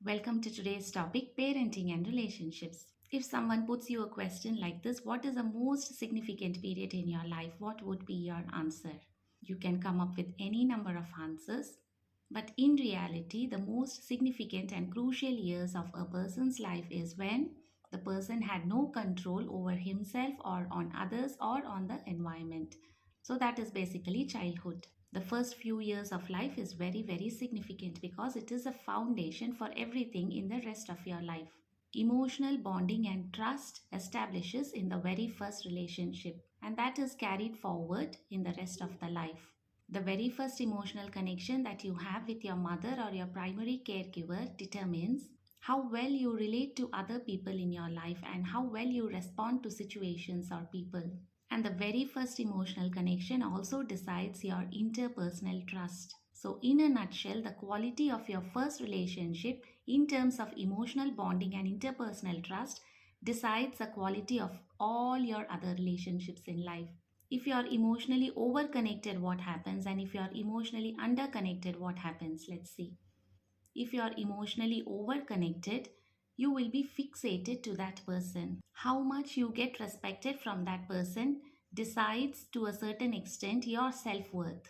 Welcome to today's topic parenting and relationships. If someone puts you a question like this, what is the most significant period in your life? What would be your answer? You can come up with any number of answers, but in reality, the most significant and crucial years of a person's life is when the person had no control over himself or on others or on the environment. So, that is basically childhood. The first few years of life is very, very significant because it is a foundation for everything in the rest of your life. Emotional bonding and trust establishes in the very first relationship, and that is carried forward in the rest of the life. The very first emotional connection that you have with your mother or your primary caregiver determines how well you relate to other people in your life and how well you respond to situations or people. And the very first emotional connection also decides your interpersonal trust. So, in a nutshell, the quality of your first relationship in terms of emotional bonding and interpersonal trust decides the quality of all your other relationships in life. If you are emotionally over connected, what happens? And if you are emotionally under connected, what happens? Let's see. If you are emotionally over connected, you will be fixated to that person. How much you get respected from that person decides to a certain extent your self worth.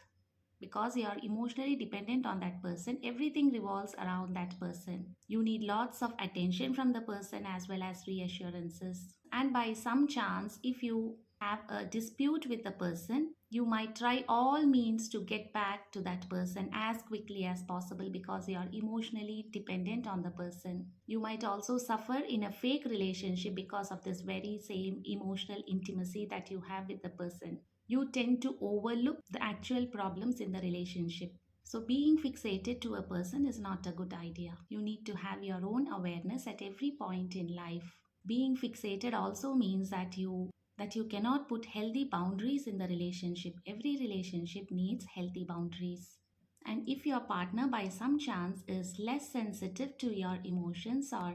Because you are emotionally dependent on that person, everything revolves around that person. You need lots of attention from the person as well as reassurances. And by some chance, if you have a dispute with the person, you might try all means to get back to that person as quickly as possible because you are emotionally dependent on the person. You might also suffer in a fake relationship because of this very same emotional intimacy that you have with the person. You tend to overlook the actual problems in the relationship. So, being fixated to a person is not a good idea. You need to have your own awareness at every point in life. Being fixated also means that you cannot put healthy boundaries in the relationship. Every relationship needs healthy boundaries. And if your partner by some chance is less sensitive to your emotions or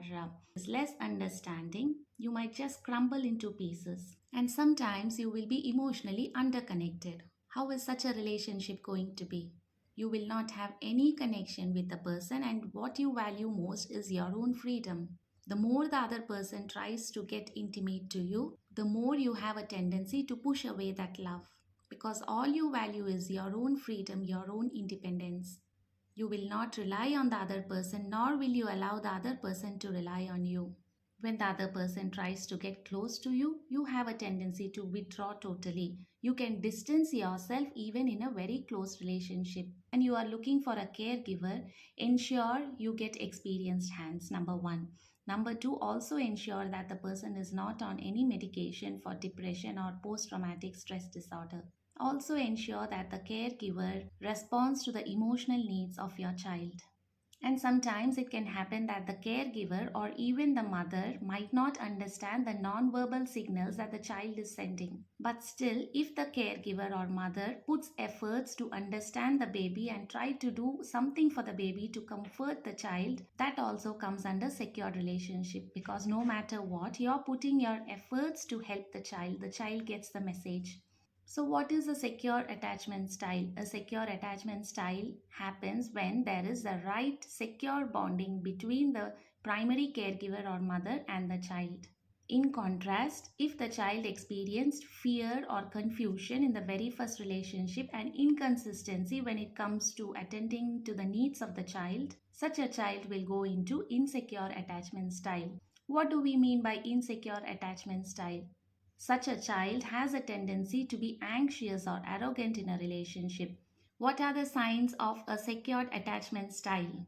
is less understanding, you might just crumble into pieces. And sometimes you will be emotionally underconnected. How is such a relationship going to be? You will not have any connection with the person, and what you value most is your own freedom. The more the other person tries to get intimate to you, the more you have a tendency to push away that love because all you value is your own freedom, your own independence. You will not rely on the other person, nor will you allow the other person to rely on you. When the other person tries to get close to you, you have a tendency to withdraw totally. You can distance yourself even in a very close relationship. And you are looking for a caregiver, ensure you get experienced hands, number one. Number two, also ensure that the person is not on any medication for depression or post traumatic stress disorder. Also ensure that the caregiver responds to the emotional needs of your child. And sometimes it can happen that the caregiver or even the mother might not understand the non-verbal signals that the child is sending. But still, if the caregiver or mother puts efforts to understand the baby and try to do something for the baby to comfort the child, that also comes under secure relationship because no matter what, you're putting your efforts to help the child gets the message. So, what is a secure attachment style? A secure attachment style happens when there is the right secure bonding between the primary caregiver or mother and the child. In contrast, if the child experienced fear or confusion in the very first relationship and inconsistency when it comes to attending to the needs of the child, such a child will go into insecure attachment style. What do we mean by insecure attachment style? Such a child has a tendency to be anxious or arrogant in a relationship. What are the signs of a secured attachment style?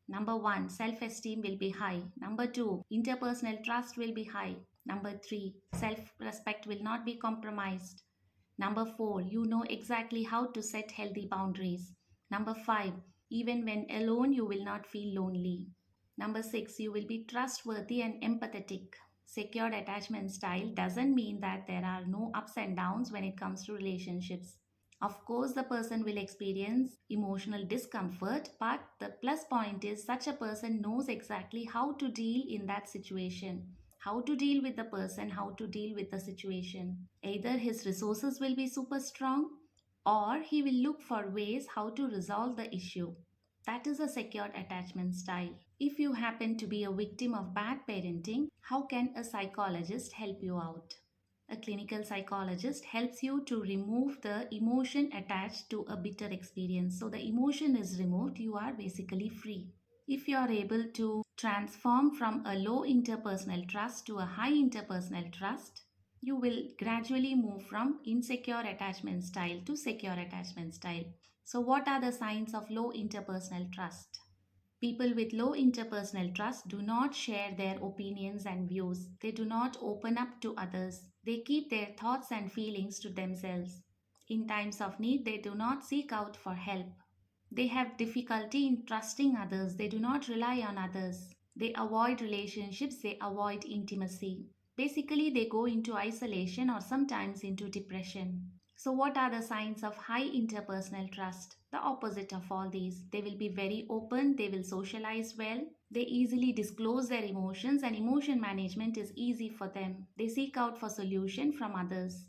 Number one, self esteem will be high. Number two, interpersonal trust will be high. Number three, self respect will not be compromised. Number four, you know exactly how to set healthy boundaries. Number five, even when alone, you will not feel lonely. Number six, you will be trustworthy and empathetic. Secured attachment style doesn't mean that there are no ups and downs when it comes to relationships. Of course, the person will experience emotional discomfort, but the plus point is such a person knows exactly how to deal in that situation, how to deal with the person, how to deal with the situation. Either his resources will be super strong or he will look for ways how to resolve the issue. That is a secure attachment style. If you happen to be a victim of bad parenting, how can a psychologist help you out? A clinical psychologist helps you to remove the emotion attached to a bitter experience. So the emotion is removed, you are basically free. If you are able to transform from a low interpersonal trust to a high interpersonal trust, you will gradually move from insecure attachment style to secure attachment style. So, what are the signs of low interpersonal trust? People with low interpersonal trust do not share their opinions and views. They do not open up to others. They keep their thoughts and feelings to themselves. In times of need, they do not seek out for help. They have difficulty in trusting others. They do not rely on others. They avoid relationships. They avoid intimacy. Basically, they go into isolation or sometimes into depression. So, what are the signs of high interpersonal trust? The opposite of all these. They will be very open, they will socialize well, they easily disclose their emotions, and emotion management is easy for them. They seek out for solution from others.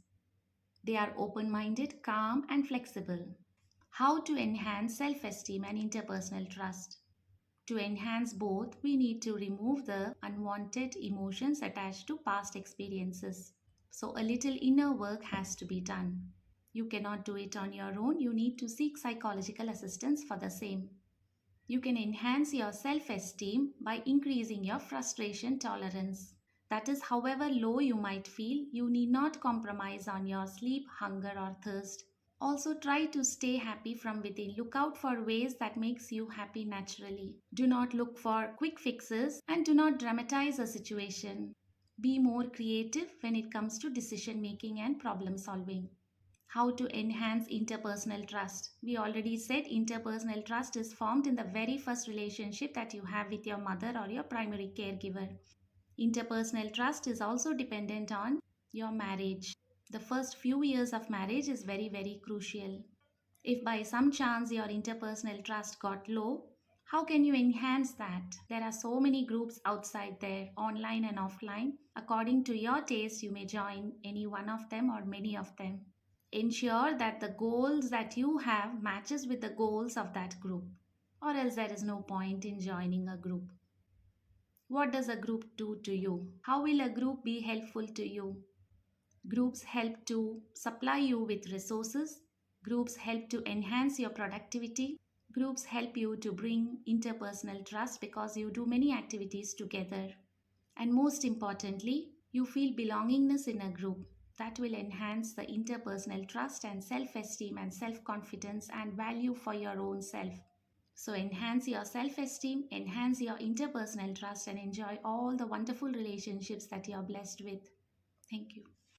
They are open minded, calm, and flexible. How to enhance self esteem and interpersonal trust? To enhance both, we need to remove the unwanted emotions attached to past experiences. So, a little inner work has to be done. You cannot do it on your own, you need to seek psychological assistance for the same. You can enhance your self esteem by increasing your frustration tolerance. That is, however low you might feel, you need not compromise on your sleep, hunger, or thirst. Also, try to stay happy from within. Look out for ways that makes you happy naturally. Do not look for quick fixes and do not dramatize a situation. Be more creative when it comes to decision making and problem solving. How to enhance interpersonal trust? We already said interpersonal trust is formed in the very first relationship that you have with your mother or your primary caregiver. Interpersonal trust is also dependent on your marriage. The first few years of marriage is very, very crucial. If by some chance your interpersonal trust got low, how can you enhance that? There are so many groups outside there, online and offline. According to your taste, you may join any one of them or many of them. Ensure that the goals that you have matches with the goals of that group, or else there is no point in joining a group. What does a group do to you? How will a group be helpful to you? Groups help to supply you with resources. Groups help to enhance your productivity. Groups help you to bring interpersonal trust because you do many activities together. And most importantly, you feel belongingness in a group that will enhance the interpersonal trust and self esteem and self confidence and value for your own self. So, enhance your self esteem, enhance your interpersonal trust, and enjoy all the wonderful relationships that you are blessed with. Thank you.